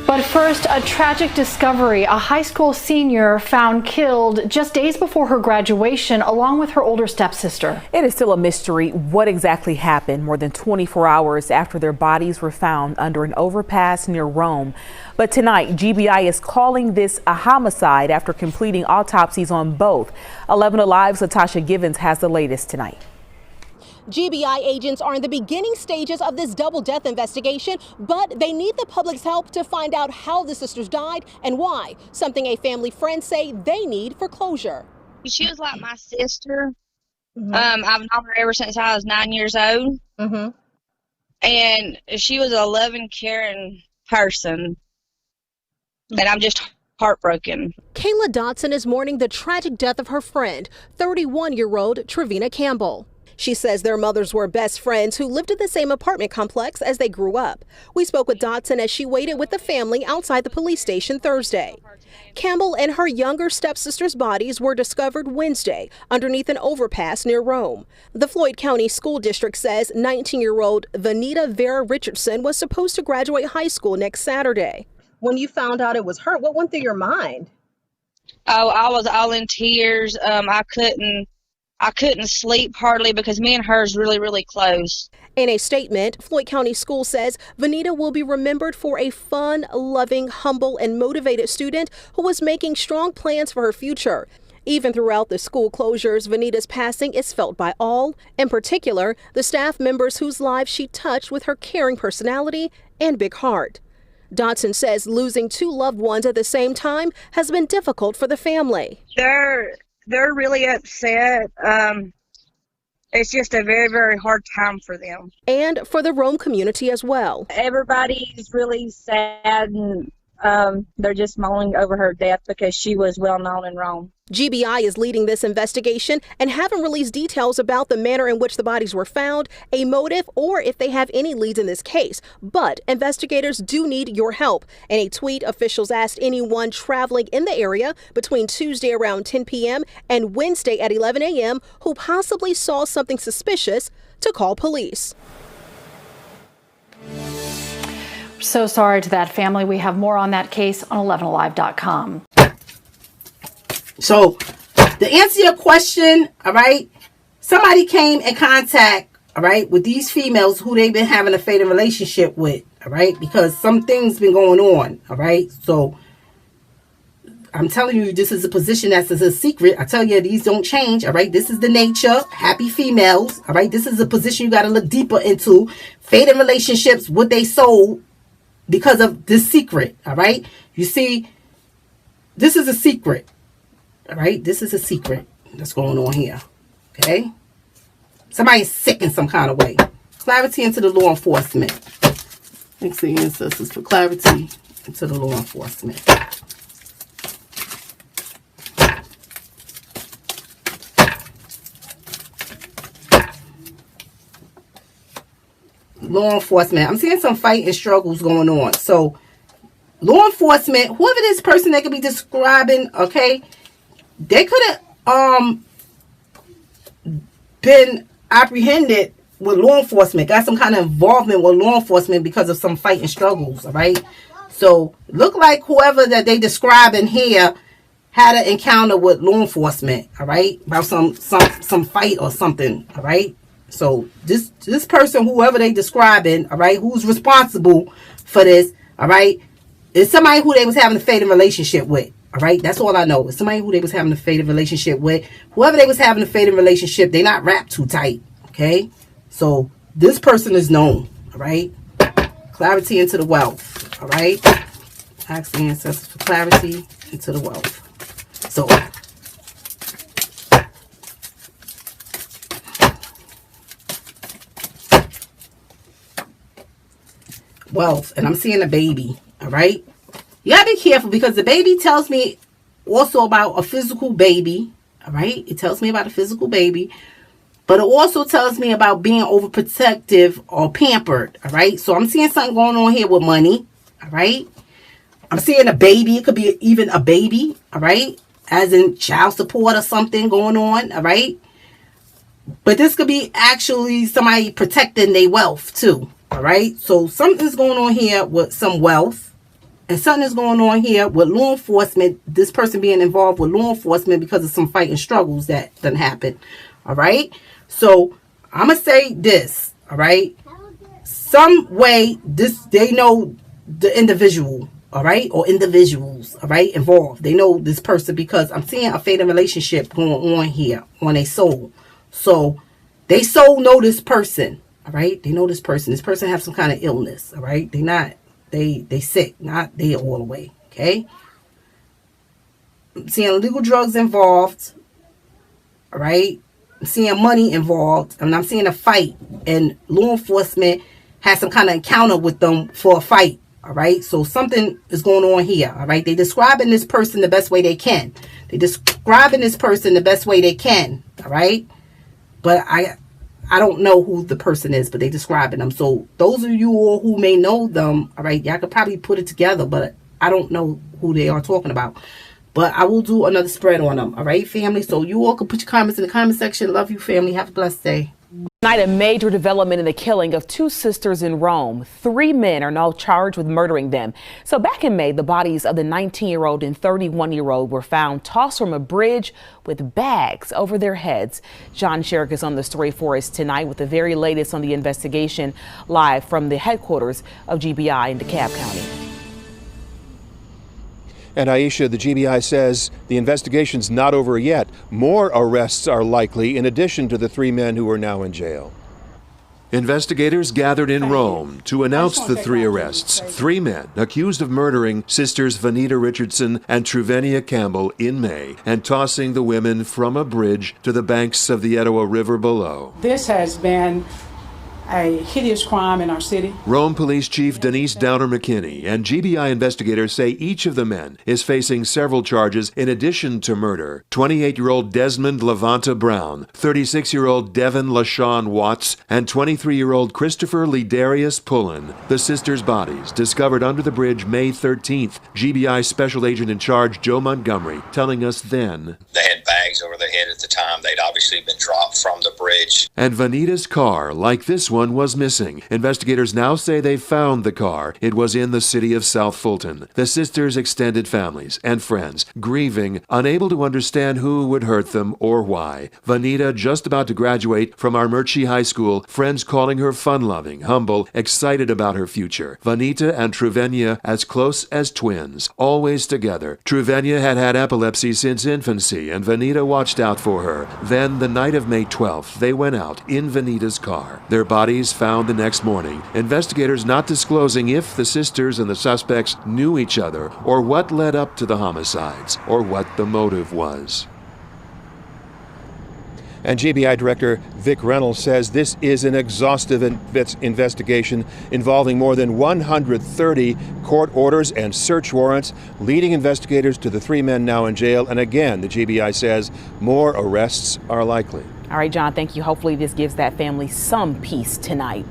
But first, a tragic discovery. A high school senior found killed just days before her graduation, along with her older stepsister. It is still a mystery what exactly happened more than 24 hours after their bodies were found under an overpass near Rome. But tonight, GBI is calling this a homicide after completing autopsies on both. 11 Alive's Latasha Givens has the latest tonight. GBI agents are in the beginning stages of this double death investigation, but they need the public's help to find out how the sisters died and why, something a family friend say they need for closure. She was like my sister. I've known her ever since I was 9 years old. And she was a loving, caring person. And I'm just heartbroken. Kayla Dotson is mourning the tragic death of her friend, 31-year-old Truvenia Campbell. She says their mothers were best friends who lived in the same apartment complex as they grew up. We spoke with Dotson as she waited with the family outside the police station Thursday. Campbell and her younger stepsister's bodies were discovered Wednesday underneath an overpass near Rome. The Floyd County School District says 19-year-old Vanita Richardson was supposed to graduate high school next Saturday. When you found out it was her, what went through your mind? Oh, I was all in tears. I couldn't sleep hardly because me and her is really, really close. In a statement, Floyd County School says Vanita will be remembered for a fun, loving, humble, and motivated student who was making strong plans for her future. Even throughout the school closures, Vanita's passing is felt by all, in particular, the staff members whose lives she touched with her caring personality and big heart. Dotson says losing two loved ones at the same time has been difficult for the family. They're really upset. It's just a very, very hard time for them. And for the Rome community as well. Everybody's really sad, and they're just mourning over her death because she was well known in Rome. GBI is leading this investigation and haven't released details about the manner in which the bodies were found, a motive, or if they have any leads in this case. But investigators do need your help. In a tweet, officials asked anyone traveling in the area between Tuesday around 10 p.m. and Wednesday at 11 a.m. who possibly saw something suspicious to call police. So sorry to that family. We have more on that case on 11alive.com. So, to answer your question, all right, somebody came in contact, all right, with these females who they've been having a fatal relationship with, all right, because some things been going on, all right. So, I'm telling you, this is a position that's a secret. I tell you, these don't change, all right. This is the nature, happy females, all right. This is a position you got to look deeper into. Fatal relationships, what they sold because of this secret, all right. You see, this is a secret. All right, this is a secret that's going on here. Okay, somebody's sick in some kind of way. Clarity into the law enforcement. Thanks to the ancestors for clarity into the law enforcement. Law enforcement. I'm seeing some fight and struggles going on. So, law enforcement, whoever this person that could be describing, okay. They could have been apprehended with law enforcement, got some kind of involvement with law enforcement because of some fight and struggles, all right? So, look like whoever that they describe in here had an encounter with law enforcement, all right? About some fight or something, all right? So, this person, whoever they describing, all right, who's responsible for this, all right, is somebody who they was having a fatal relationship with. All right, that's all I know. It's somebody who they was having a fatal relationship with. Whoever they was having a fatal relationship, they not wrapped too tight. Okay, so this person is known. All right, clarity into the wealth. All right, ask the ancestors for clarity into the wealth. So, wealth, and I'm seeing a baby. All right. You gotta be careful because the baby tells me also about a physical baby. All right. It tells me about a physical baby. But it also tells me about being overprotective or pampered. All right. So I'm seeing something going on here with money. All right. I'm seeing a baby. It could be even a baby. All right. As in child support or something going on. All right. But this could be actually somebody protecting their wealth too. All right. So something's going on here with some wealth. And something is going on here with law enforcement, this person being involved with law enforcement because of some fighting struggles that done happen. All right. So I'm going to say this. All right. Some way they know the individual. All right. Or individuals. All right. Involved. They know this person because I'm seeing a fatal relationship going on here on a soul. So they soul know this person. All right. They know this person. This person have some kind of illness. All right. They sick, not dead all the way. Okay. I'm seeing illegal drugs involved. All right. I'm seeing money involved. And I'm seeing a fight. And law enforcement has some kind of encounter with them for a fight. All right. So something is going on here. All right. They describing this person the best way they can. They describing this person the best way they can. All right. But I don't know who the person is, but they describing them. So those of you all who may know them, all right, y'all could probably put it together, but I don't know who they are talking about. But I will do another spread on them. All right, family. So you all can put your comments in the comment section. Love you, family. Have a blessed day. Tonight, a major development in the killing of two sisters in Rome. 3 men are now charged with murdering them. So back in May, the bodies of the 19-year-old and 31-year-old were found tossed from a bridge with bags over their heads. John Sherrick is on the story for us tonight with the very latest on the investigation, live from the headquarters of GBI in DeKalb County. And Aisha, the GBI says the investigation's not over yet. More arrests are likely in addition to the 3 men who are now in jail. Investigators gathered in Rome to announce the 3 arrests. 3 men accused of murdering sisters Vanita Richardson and Truvenia Campbell in May and tossing the women from a bridge to the banks of the Etowah River below. This has been a hideous crime in our city. Rome Police Chief Denise Downer-McKinney and GBI investigators say each of the men is facing several charges in addition to murder. 28-year-old Desmond Levanta Brown, 36-year-old Devin LaShawn Watts, and 23-year-old Christopher Ledarius Pullen. The sisters' bodies discovered under the bridge May 13th. GBI Special Agent in Charge Joe Montgomery telling us then they had bags over their head at the time. They'd obviously been dropped from the bridge. And Vanita's car, like this one, was missing. Investigators now say they found the car. It was in the city of South Fulton. The sisters' extended families and friends grieving, unable to understand who would hurt them or why. Vanita just about to graduate from Armurchie High School, friends calling her fun-loving, humble, excited about her future. Vanita and Truvenia as close as twins, always together. Truvenia had had epilepsy since infancy, and Vanita watched out for her. Then, the night of May 12th, they went out in Vanita's car. Their bodies found the next morning. Investigators not disclosing if the sisters and the suspects knew each other or what led up to the homicides or what the motive was. And GBI Director Vic Reynolds says this is an exhaustive investigation involving more than 130 court orders and search warrants, leading investigators to the 3 men now in jail. And again, the GBI says more arrests are likely. All right, John, thank you. Hopefully this gives that family some peace tonight.